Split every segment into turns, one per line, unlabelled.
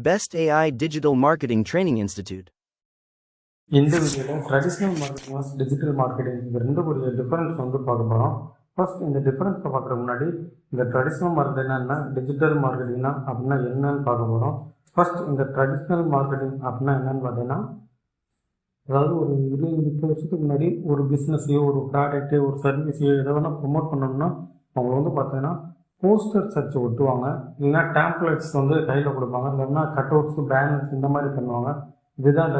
Best AI Digital Marketing Training Institute.
இந்த வீடியோவில் traditional marketing was digital marketing இந்த ரெண்டு ஒரு டிஃபரன்ஸ் பார்க்க போகிறோம். ஃபர்ஸ்ட் இந்த டிஃபரன்ஸை பார்க்குறதுக்கு முன்னாடி இந்த ட்ரெடிஷ்னல் மார்க்கெட்டிங்னா என்ன, டிஜிட்டல் மார்க்கெட்டிங்னா அப்படின்னா என்னன்னு பார்க்க போகிறோம். ஃபர்ஸ்ட் இந்த ட்ரெடிஷ்னல் மார்க்கெட்டிங் அப்படின்னா என்னன்னு பார்த்தீங்கன்னா, அதாவது ஒரு 20-30 வருஷத்துக்கு முன்னாடி ஒரு பிஸ்னஸையோ ஒரு ப்ராடக்ட்டையோ ஒரு சர்வீஸையோ எதை வேணால் ப்ரொமோட் பண்ணணும்னா அவங்க பார்த்தீங்கன்னா போஸ்டர் சர்ச் ஒட்டுவாங்க, இல்லைன்னா டேம்ப்ளெட்ஸ் கையில் கொடுப்பாங்க, இல்லைன்னா கட் அவுட்ஸ் பேனர்ஸ் இந்த மாதிரி பண்ணுவாங்க. இதுதான்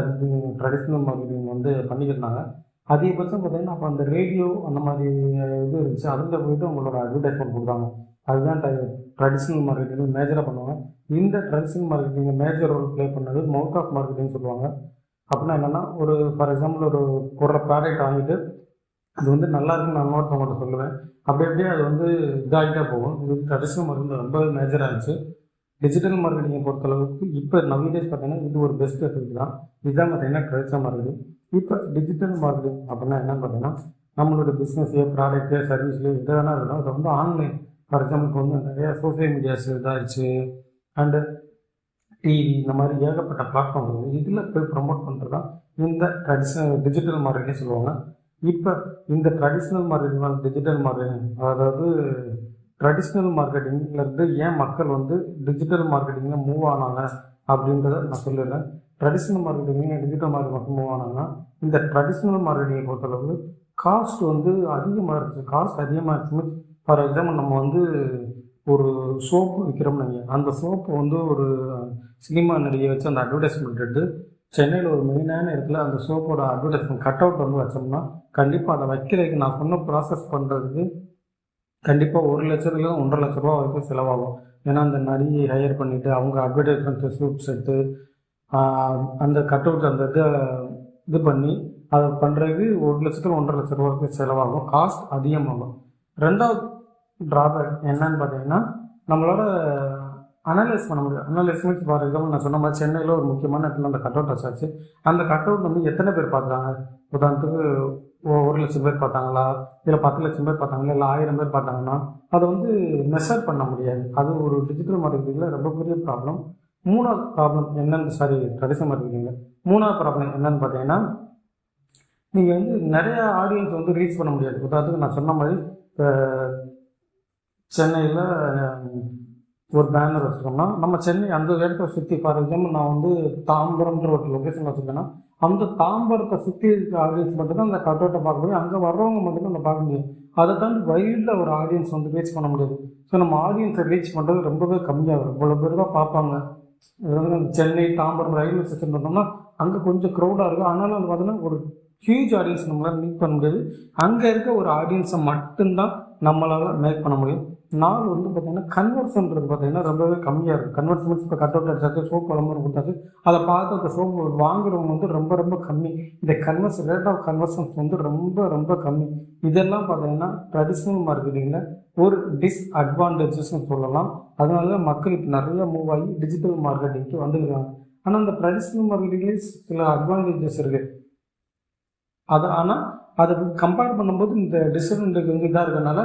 ட்ரெடிஷ்னல் மார்க்கெட்டிங் பண்ணிக்கிட்டாங்க. அதிகபட்சம் பார்த்தீங்கன்னா அப்போ அந்த ரேடியோ அந்த மாதிரி இது இருந்துச்சு, அதில் போய்ட்டு உங்களோட அட்வர்டைஸ்மெண்ட் கொடுத்தாங்க. அதுதான் ட்ரெடிஷ்னல் மார்க்கெட்டிங் மேஜராக பண்ணுவாங்க. இந்த traditional marketing major role play பண்ணது மவுத் ஆஃப் மார்க்கெட்டிங் சொல்லுவாங்க. அப்படின்னா என்னென்னா, ஒரு ஃபார் எக்ஸாம்பிள் ஒரு ப்ராடக்ட் வாங்கிட்டு அது நல்லா இருக்குன்னு நான் இன்னொருத்தவங்கள்ட்ட சொல்லுவேன். அப்படி அப்படியே அது இதாகிட்டே போகும். இது ட்ரெடிஷ்னல் மார்க்கெட்டிங் ரொம்ப மேஜராக இருந்துச்சு. டிஜிட்டல் மார்க்கெட்டிங்கை பொறுத்தளவுக்கு இப்போ நவீடேஸ் பார்த்தீங்கன்னா இது ஒரு பெஸ்ட் எஃபெக்ட் தான். இதுதான் பார்த்தீங்கன்னா ட்ரெடிஷ்னல் மார்க்கெட்டிங். இப்போ டிஜிட்டல் மார்க்கெட்டிங் அப்படின்னா என்னன்னு பார்த்தீங்கன்னா, நம்மளோட பிஸ்னஸு ப்ராடக்ட்டு சர்வீஸ்லேயே எது வேணால் இருக்கணும், அதை ஆன்லைன் ஃபார் எக்ஸாம்பிள் நிறையா சோஷியல் மீடியாஸ் இதாகிடுச்சு, அண்டு டிவி இந்த மாதிரி ஏகப்பட்ட பிளாட்ஃபார்ம் இருக்குது. இதில் போய் ப்ரமோட் பண்ணுறது தான் இந்த டிஜிட்டல் மார்க்கெட்டிங் சொல்லுவாங்க. இப்போ இந்த ட்ரெடிஷ்னல் மார்க்கெட்டிங் டிஜிட்டல் மார்க்கெட்டிங், அதாவது ட்ரெடிஷ்னல் மார்க்கெட்டிங்லேருந்து ஏன் மக்கள் டிஜிட்டல் மார்க்கெட்டிங்கில் மூவ் ஆனாங்க அப்படின்றத நான் சொல்லிடுறேன். Traditional marketing digital marketing move ஆனாங்கன்னா, இந்த ட்ரெடிஷ்னல் மார்க்கெட்டிங்கை பொறுத்தளவு காஸ்ட் அதிகமாக இருந்துச்சு. காஸ்ட் அதிகமாக இருந்துச்சு. ஃபார் எக்ஸாம்பிள் நம்ம ஒரு சோப்பு விற்கிறோம்னு நீங்கள், அந்த சோப்பு ஒரு சினிமா நடிகை வச்சு அந்த அட்வர்டைஸ்மெண்ட் எடுத்து சென்னையில் ஒரு மெயினான இடத்துல அந்த சோப்போட அட்வர்டைஸ்மெண்ட் கட் அவுட் வச்சோம்னா, கண்டிப்பாக அதை வைக்கிறதுக்கு நான் சொன்ன ப்ராசஸ் பண்ணுறதுக்கு கண்டிப்பாக 1 லட்சத்துலேருந்து 1.5 லட்ச ரூபா வரைக்கும் செலவாகும். ஏன்னா அந்த நடிகை ஹையர் பண்ணிவிட்டு அவங்க அட்வர்டைஸ்மெண்ட் ஷூட்ஸ் எடுத்து அந்த கட் அவுட் அந்த இது பண்ணி அதை பண்ணுறதுக்கு 1 லட்சத்துல 1.5 லட்ச ரூபா வரைக்கும் செலவாகும். காஸ்ட் அதிகமாகும். ரெண்டாவது ட்ராபேக் என்னன்னு பார்த்தீங்கன்னா, நம்மளோட அனலைஸ் பண்ண முடியும். அனலைஸ் மீன்ஸ் ஃபார் எக்ஸாம்பிள் நான் சொன்ன மாதிரி சென்னையில் ஒரு முக்கியமான இடத்துல அந்த கட் அவுட் வச்சாச்சு. அந்த கட் அவுட் எத்தனை பேர் பார்க்குறாங்க? உதாரணத்துக்கு 1 லட்சம் பேர் பார்த்தாங்களா, இல்லை 10 லட்சம் பேர் பார்த்தாங்களா, இல்லை 1000 பேர் பார்த்தாங்கன்னா அதை மெஷர் பண்ண முடியாது. அது ஒரு டிஜிட்டல் மார்க்கெட்டிங்கில் ரொம்ப பெரிய ப்ராப்ளம். மூணாவது ப்ராப்ளம் என்னன்னு, ட்ரெடிஷ்னல் மார்க்கெட்டிங்கில் மூணாவது ப்ராப்ளம் என்னன்னு பார்த்தீங்கன்னா, நீங்கள் நிறையா ஆடியன்ஸ் ரீச் பண்ண முடியாது. உதாரணத்துக்கு நான் சொன்ன மாதிரி சென்னையில் ஒரு பேனர் வச்சுருக்கோம்னா, நம்ம சென்னை அந்த இடத்த சுற்றி ஃபார் எக்ஸாம்பிள் நான் தாம்பரம்ன்ற ஒரு லொக்கேஷன் வச்சுருக்கேன்னா, அந்த தாம்பரத்தை சுற்றி இருக்க ஆடியன்ஸ் மட்டும்தான் அந்த கட் அவுட்டை பார்க்க முடியும். அங்கே வர்றவங்க மட்டும்தான் அதை பார்க்க முடியும். அதை தாண்டி வைல்டில் ஒரு ஆடியன்ஸ் ரீச் பண்ண முடியாது. ஸோ நம்ம ஆடியன்ஸை ரீச் பண்ணுறது ரொம்பவே கம்மியாகும். இவ்வளோ பேர் தான் பார்ப்பாங்க. சென்னை தாம்பரம் ரயில்வே ஸ்டேஷன் பார்த்தோம்னா அங்கே கொஞ்சம் க்ரௌடாக இருக்கும். ஆனாலும் பார்த்தீங்கன்னா ஒரு ஹியூஜ் ஆடியன்ஸ் நம்மளால் மீட் பண்ண முடியாது. அங்கே இருக்க ஒரு ஆடியன்ஸை மட்டும்தான் நம்மளால் மேக் பண்ண முடியும். நாள் பார்த்தீங்கன்னா கன்வர்ஷன்றது பார்த்தீங்கன்னா ரொம்பவே கம்மியாக இருக்குது. கன்வர்ஷன் மீன்ஸ் இப்போ கட் அவுட் அடிச்சாச்சு, சோப்பு விளம்பரம் கொடுத்தாச்சு, அதை பார்த்து அந்த சோப்பு வாங்குறவங்க ரொம்ப ரொம்ப கம்மி. இந்த ரேட் ஆஃப் கன்வர்ஷன்ஸ் ரொம்ப ரொம்ப கம்மி. இதெல்லாம் பார்த்தீங்கன்னா ட்ரெடிஷ்னல் மார்க்கெட்டிங்கில் ஒரு டிஸ்அட்வான்டேஜஸ்ன்னு சொல்லலாம். அதனால தான் மக்கள் இப்போ நிறைய மூவ் ஆகி டிஜிட்டல் மார்க்கெட்டிங்க்கு வந்துருக்காங்க. ஆனால் அந்த ட்ரெடிஷ்னல் மார்க்கெட்டிங்லேயே சில அட்வான்டேஜஸ் இருக்குது. ஆனால் அதை கம்பேர் பண்ணும்போது இந்த டிஸ்அட்வான்டேஜ் இதாக இருக்கிறதுனால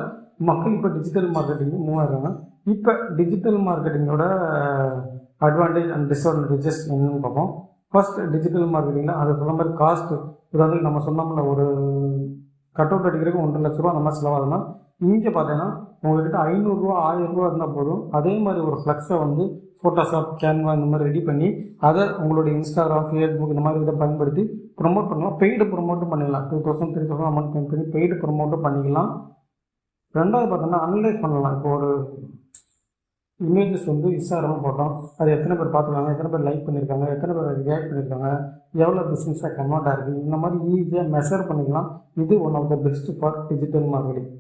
மக்கள் இப்போ டிஜிட்டல் மார்க்கெட்டிங்கு மூவ் ஆகிறாங்க. இப்போ டிஜிட்டல் மார்க்கெட்டிங்கோட அட்வான்டேஜ் அண்ட் டிஸ்அட்வான்டேஜஸ் என்னன்னு பார்ப்போம். ஃபர்ஸ்ட் டிஜிட்டல் மார்க்கெட்டிங்கில் அதை சொன்ன மாதிரி காஸ்ட்டு, அதாவது நம்ம சொன்னோம்ல ஒரு கட் அவுட் அடிக்கிறதுக்கு 1.5 லட்ச ரூபா அந்த மாதிரி செலவாகுதுன்னா, இங்கே பார்த்தீங்கன்னா உங்கள்கிட்ட 500 ரூபா 1000 ரூபா இருந்தால் போதும். அதே மாதிரி ஒரு ஃப்ளக்ஸை ஃபோட்டோஷாப், கேன்வா இந்த மாதிரி ரெடி பண்ணி அதை உங்களுடைய இன்ஸ்டாகிராம், ஃபேஸ்புக் இந்த மாதிரி இதை பயன்படுத்தி ப்ரொமோட் பண்ணலாம். பெய்டு ப்ரொமோட்டும் பண்ணிடலாம். 2000 3000 அமௌண்ட் ஸ்பெண்ட் பண்ணி பெய்டு ப்ரொமோட்டும் பண்ணிக்கலாம். ரெண்டாவது பார்த்தோம்னா அனலைஸ் பண்ணலாம். இப்போ ஒரு இமேஜஸ் இன்ஸ்டாகிராமில் போட்டோம், அது எத்தனை பேர் பார்த்துருக்காங்க, எத்தனை பேர் லைக் பண்ணியிருக்காங்க, எத்தனை பேர் ரியாக்ட் பண்ணியிருக்காங்க, எவ்வளோ பிஸ்னஸாக கன்வெர்ட் ஆகிருக்கு, இந்த மாதிரி ஈஸியாக மெஷர் பண்ணிக்கலாம். இது one of the best for digital marketing.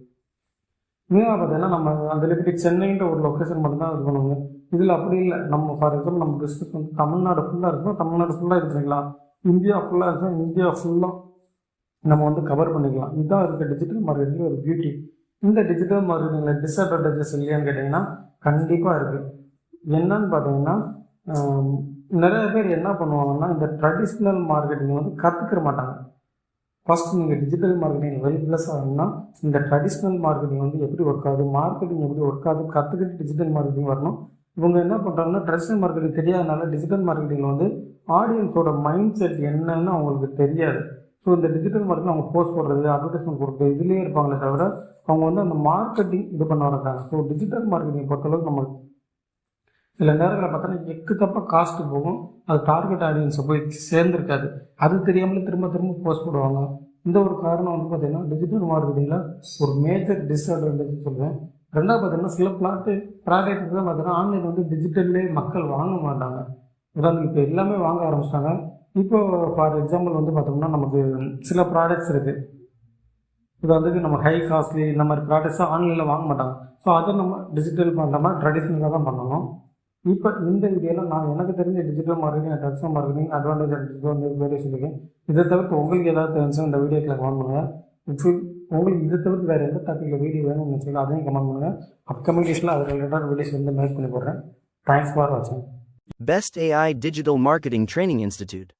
இன்னும் பார்த்தீங்கன்னா நம்ம அந்த லிமிட் சென்னைன்ற ஒரு லொக்கேஷன் மட்டும்தான் இது பண்ணுவாங்க. இதில் அப்படி இல்லை. நம்ம ஃபார் எக்ஸாம்பிள் நம்ம பிஸ்னஸ் தமிழ்நாடு ஃபுல்லாக இருக்குன்னா தமிழ்நாடு ஃபுல்லாக இது பண்ணிக்கலாம். இந்தியா ஃபுல்லாக இருக்குன்னா இந்தியா ஃபுல்லாக நம்ம கவர் பண்ணிக்கலாம். இதுதான் இருக்க டிஜிட்டல் மார்க்கெட்டிங்கில் ஒரு பியூட்டி. இந்த டிஜிட்டல் மார்க்கெட்டிங்கில் டிஸ்அட்வான்டேஜஸ் இல்லையான்னு கேட்டிங்கன்னா கண்டிப்பாக இருக்குது. என்னன்னு பார்த்தீங்கன்னா, நிறைய பேர் என்ன பண்ணுவாங்கன்னா, இந்த ட்ரெடிஷ்னல் மார்க்கெட்டிங் கற்றுக்கிற மாட்டாங்க. ஃபர்ஸ்ட் நீங்கள் டிஜிட்டல் மார்க்கெட்டிங் வெல் ப்ளஸ் ஆகணும்னா இந்த ட்ரெடிஷ்னல் மார்க்கெட்டிங் எப்படி ஒர்க் ஆகுது, மார்க்கெட்டிங் எப்படி ஒர்க் ஆகுது கற்றுக்கிட்டு டிஜிட்டல் மார்க்கெட்டிங் வரணும். இவங்க என்ன பண்ணுறாங்கன்னா ட்ரெடிஷ்னல் மார்க்கெட்டிங் தெரியாதனால டிஜிட்டல் மார்க்கெட்டிங்கில் வந்து ஆடியன்ஸோட மைண்ட் செட் என்னன்னு அவங்களுக்கு தெரியாது. ஸோ இந்த டிஜிட்டல் மார்க்கெட்டில் அவங்க போஸ்ட் போடுறது, அட்வர்டைஸ்மெண்ட் கொடுக்குறது இதுலேயே இருப்பாங்களே தவிர அவங்க வந்து அந்த மார்க்கெட்டிங் இது பண்ண வர்றாங்க. ஸோ டிஜிட்டல் மார்க்கெட்டிங் பொறுத்தளவுக்கு நம்ம சில நேரங்களில் பார்த்தோன்னா எக்கு தப்பாக காஸ்ட்டு போகும், அது டார்கெட் ஆடியன்ஸை போய் சேர்ந்துருக்காது. அது தெரியாமலே திரும்ப திரும்ப போஸ்ட் போடுவாங்க. இந்த ஒரு காரணம் வந்து பார்த்திங்கன்னா டிஜிட்டல் மார்க்கெட்டிங்கில் ஒரு மேஜர் டிஸ்அட்வான்டேஜ் சொல்லுவேன். ரெண்டாவது பார்த்தீங்கன்னா சில ப்ராடக்ட் தான் பார்த்தீங்கன்னா ஆன்லைன் வந்து டிஜிட்டல்லே மக்கள் வாங்க மாட்டாங்க. உதாரணத்துக்கு இப்போ எல்லாமே வாங்க ஆரம்பிச்சிட்டாங்க. இப்போ ஃபார் எக்ஸாம்பிள் வந்து பார்த்தோம்னா நமக்கு சில ப்ராடக்ட்ஸ் இருக்குது. உதாரணத்துக்கு நம்ம ஹை காஸ்ட்லி இந்த மாதிரி ப்ராடக்ட்ஸை ஆன்லைனில் வாங்க மாட்டாங்க. ஸோ அதை நம்ம டிஜிட்டல் பண்ணாமல் ட்ரெடிஷ்னலாக தான் பண்ணணும். இப்போ இந்த வீடியோவில் நான் எனக்கு தெரிஞ்ச digital marketing, traditional marketing, advantage and disadvantage வேறு சொல்லியிருக்கேன். இதை தவிர்த்து உங்களுக்கு ஏதாவது தெரிஞ்சு இந்த வீடியோக்கில் கமெண்ட் பண்ணுங்கள். உங்களுக்கு இதை தவிர்த்து வேறு எந்த டாப்பிக்கில் வீடியோ வேணும்னு நினச்சிங்களோ அதையும் கமெண்ட் பண்ணுங்கள். அப்கமிங் டேஸில் அது ரிலேட்டட் வீடியோஸ் வந்து மேக் பண்ணி போடுறேன். தேங்க்ஸ் ஃபார் வாட்சிங்.
Best AI Digital Marketing Training Institute.